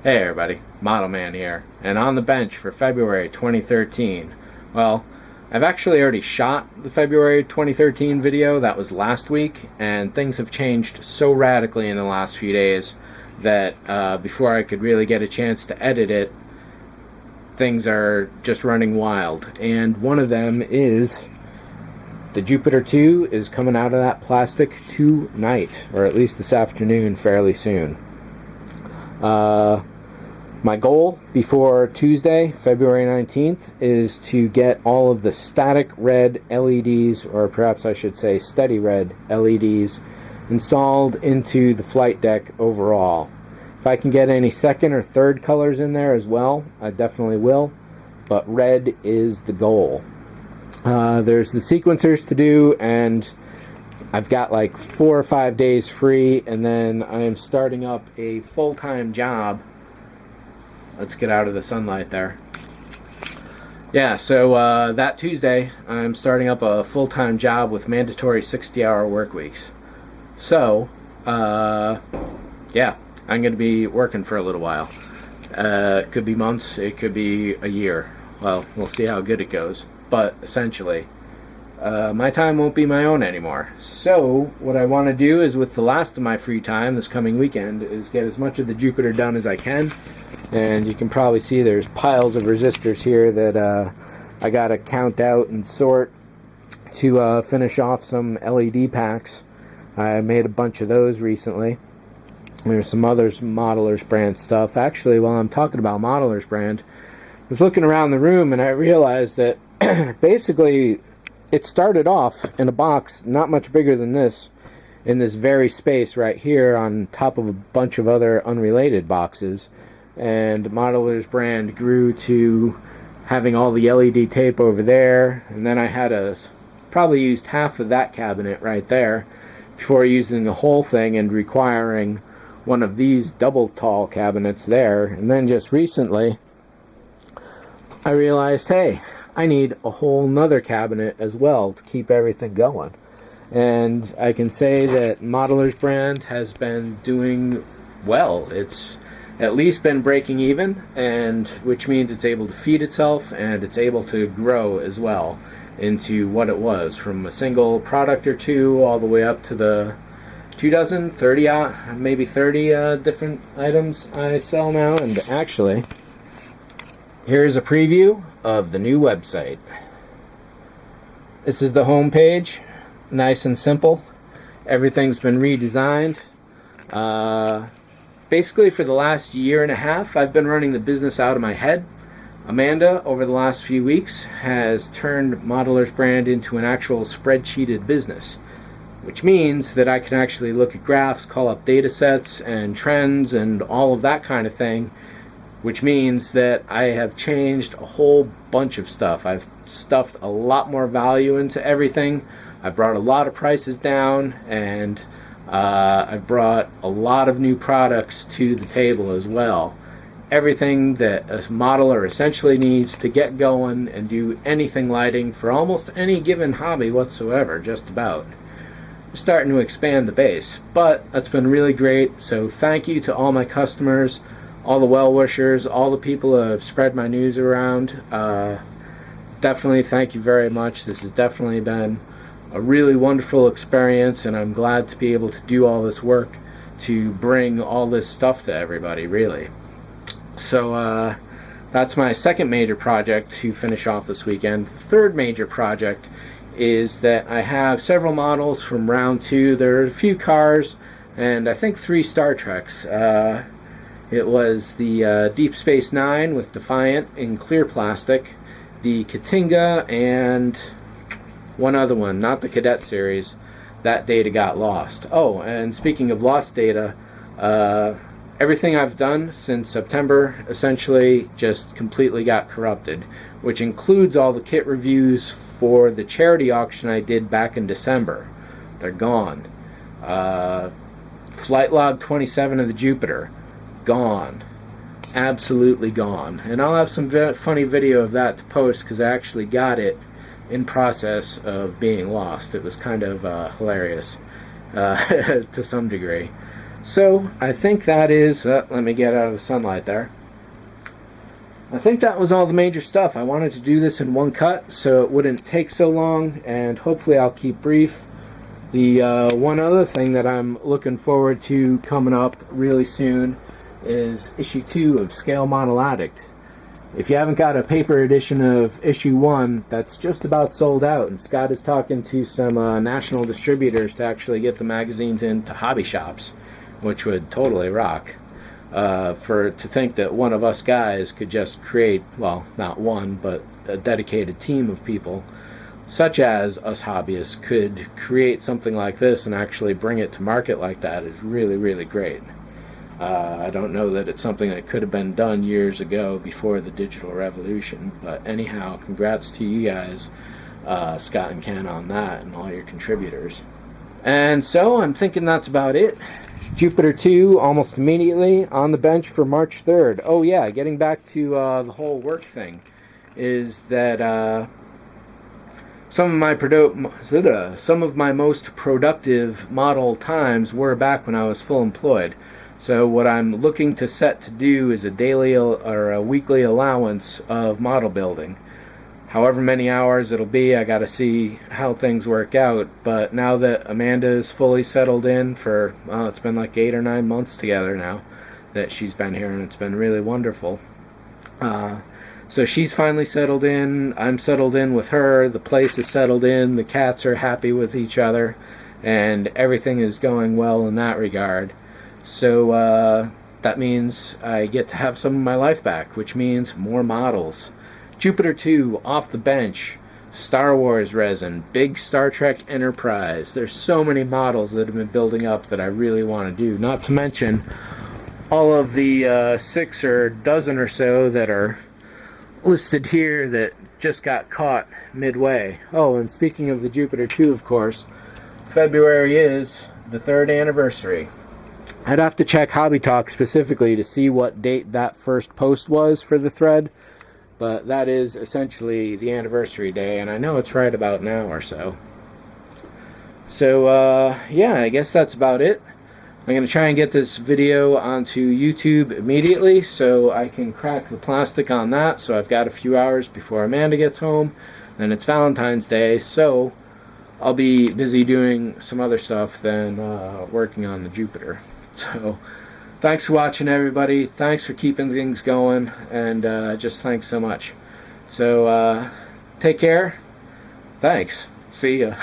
Hey everybody, Model Man here, and on the bench for February 2013. Well, I've actually already shot the February 2013 video. That was last week, and things have changed so radically in the last few days that before I could really get a chance to edit it, things are just running wild. And one of them is the Jupiter 2 is coming out of that plastic tonight, or at least this afternoon, fairly soon. My goal before Tuesday, February 19th, is to get all of the static red LEDs, or perhaps I should say steady red LEDs, installed into the flight deck overall. If I can get any second or third colors in there as well, I definitely will, but red is the goal. There's the sequencers to do, and I've got like 4 or 5 days free, and then I am starting up a full-time job. Let's get out of the sunlight there. Yeah, so that Tuesday, I'm starting up a full-time job with mandatory 60-hour work weeks. So, yeah, I'm going to be working for a little while. It could be months, it could be a year. Well, we'll see how good it goes. But, essentially, my time won't be my own anymore. So, what I want to do is, with the last of my free time this coming weekend, is get as much of the Jupiter done as I can. And you can probably see there's piles of resistors here that I gotta count out and sort to finish off some LED packs. I made a bunch of those recently. There's some other Modelers brand stuff. Actually, while I'm talking about Modelers brand, I was looking around the room and I realized that basically it started off in a box not much bigger than this, in this very space right here on top of a bunch of other unrelated boxes. And Modelers brand grew to having all the LED tape over there, and then I had probably used half of that cabinet right there before using the whole thing and requiring one of these double tall cabinets there. And then just recently I realized, hey, I need a whole nother cabinet as well to keep everything going. And I can say that Modelers brand has been doing well. It's at least been breaking even, and which means it's able to feed itself and it's able to grow as well into what it was, from a single product or two all the way up to the 30 maybe 30 different items I sell now. And actually, here's a preview of the new website. This is the home page, nice and simple. Everything's been redesigned. Basically, for the last year and a half, I've been running the business out of my head. Amanda, over the last few weeks, has turned Modelers brand into an actual spreadsheeted business, which means that I can actually look at graphs, call up data sets and trends and all of that kind of thing, which means that I have changed a whole bunch of stuff. I've stuffed a lot more value into everything. I've brought a lot of prices down, and I've brought a lot of new products to the table as well. Everything that a modeler essentially needs to get going and do anything lighting for almost any given hobby whatsoever, just about. We're starting to expand the base, but that's been really great. So thank you to all my customers, all the well-wishers, all the people who have spread my news around. Definitely thank you very much. This has definitely been a really wonderful experience, and I'm glad to be able to do all this work to bring all this stuff to everybody, really. So that's my second major project to finish off this weekend. The third major project is that I have several models from round 2. There are a few cars and I think 3 Star Treks. It was the Deep Space Nine with Defiant in clear plastic, the Katinga, and one other one, not the Cadet series. That data got lost. Oh, and speaking of lost data, everything I've done since September essentially just completely got corrupted, which includes all the kit reviews for the charity auction I did back in December. They're gone. Flight log 27 of the Jupiter, gone. Absolutely gone. And I'll have some funny video of that to post, because I actually got it in process of being lost. It was kind of hilarious to some degree. So I think that is, let me get out of the sunlight there. I think that was all the major stuff. I wanted to do this in one cut so it wouldn't take so long, and hopefully I'll keep brief. The one other thing that I'm looking forward to coming up really soon is issue 2 of Scale Model Addict. If you haven't got a paper edition of issue 1, that's just about sold out, and Scott is talking to some national distributors to actually get the magazines into hobby shops, which would totally rock. To think that one of us guys could just create, well, not one, but a dedicated team of people, such as us hobbyists, could create something like this and actually bring it to market like that is really, really great. I don't know that it's something that could have been done years ago before the digital revolution, but anyhow, congrats to you guys, Scott and Ken, on that, and all your contributors. And so I'm thinking that's about it. Jupiter 2 almost immediately on the bench for March 3rd. Oh yeah, getting back to the whole work thing, is that some of my most productive model times were back when I was full employed. So what I'm looking to set to do is a daily or a weekly allowance of model building. However many hours it'll be, I got to see how things work out. But now that Amanda is fully settled in for, well, it's been like 8 or 9 months together now that she's been here, and it's been really wonderful. So she's finally settled in, I'm settled in with her, the place is settled in, the cats are happy with each other, and everything is going well in that regard. So that means I get to have some of my life back, which means more models. Jupiter 2, off the bench, Star Wars resin, big Star Trek Enterprise. There's so many models that have been building up that I really want to do, not to mention all of the 6 or dozen or so that are listed here that just got caught midway. Oh, and speaking of the Jupiter 2, of course, February is the 3rd anniversary. I'd have to check Hobby Talk specifically to see what date that first post was for the thread, but that is essentially the anniversary day, and I know it's right about now or so. So, yeah, I guess that's about it. I'm going to try and get this video onto YouTube immediately so I can crack the plastic on that, so I've got a few hours before Amanda gets home. Then it's Valentine's Day, so I'll be busy doing some other stuff than working on the Jupiter. So, thanks for watching, everybody. Thanks for keeping things going, and just thanks so much. So, take care. Thanks. See ya.